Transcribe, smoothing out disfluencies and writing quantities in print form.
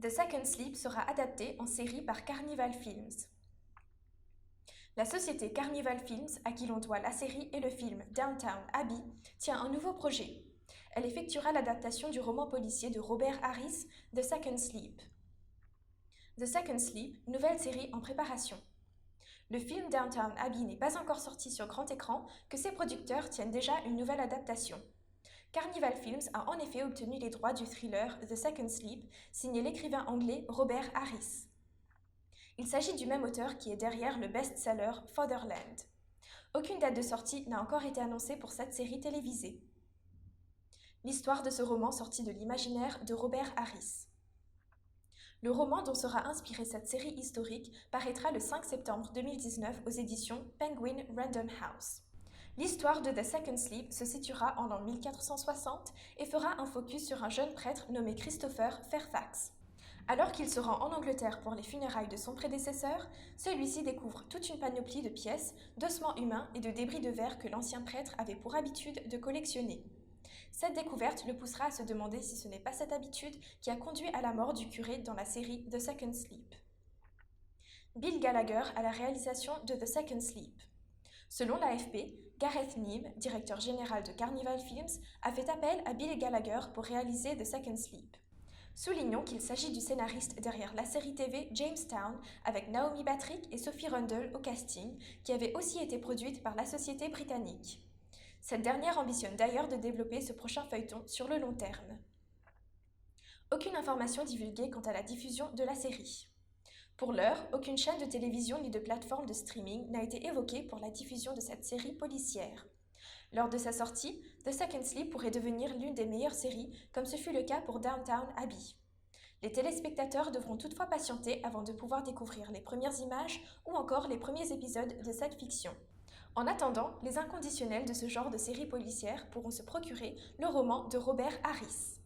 The Second Sleep sera adapté en série par Carnival Films. La société Carnival Films, à qui l'on doit la série et le film Downton Abbey, tient un nouveau projet. Elle effectuera l'adaptation du roman policier de Robert Harris, The Second Sleep. The Second Sleep, nouvelle série en préparation. Le film Downton Abbey n'est pas encore sorti sur grand écran que ses producteurs tiennent déjà une nouvelle adaptation. Carnival Films a en effet obtenu les droits du thriller The Second Sleep, signé l'écrivain anglais Robert Harris. Il s'agit du même auteur qui est derrière le best-seller Fatherland. Aucune date de sortie n'a encore été annoncée pour cette série télévisée. L'histoire de ce roman sorti de l'imaginaire de Robert Harris. Le roman dont sera inspirée cette série historique paraîtra le 5 septembre 2019 aux éditions Penguin Random House. L'histoire de The Second Sleep se situera en l'an 1460 et fera un focus sur un jeune prêtre nommé Christopher Fairfax. Alors qu'il se rend en Angleterre pour les funérailles de son prédécesseur, celui-ci découvre toute une panoplie de pièces, d'ossements humains et de débris de verre que l'ancien prêtre avait pour habitude de collectionner. Cette découverte le poussera à se demander si ce n'est pas cette habitude qui a conduit à la mort du curé dans la série The Second Sleep. Bill Gallagher à la réalisation de The Second Sleep. Selon l'AFP, Gareth Neame, directeur général de Carnival Films, a fait appel à Bill Gallagher pour réaliser The Second Sleep. Soulignons qu'il s'agit du scénariste derrière la série TV Jamestown avec Naomi Battrick et Sophie Rundle au casting, qui avait aussi été produite par la société britannique. Cette dernière ambitionne d'ailleurs de développer ce prochain feuilleton sur le long terme. Aucune information divulguée quant à la diffusion de la série. Pour l'heure, aucune chaîne de télévision ni de plateforme de streaming n'a été évoquée pour la diffusion de cette série policière. Lors de sa sortie, The Second Sleep pourrait devenir l'une des meilleures séries, comme ce fut le cas pour Downton Abbey. Les téléspectateurs devront toutefois patienter avant de pouvoir découvrir les premières images ou encore les premiers épisodes de cette fiction. En attendant, les inconditionnels de ce genre de série policière pourront se procurer le roman de Robert Harris.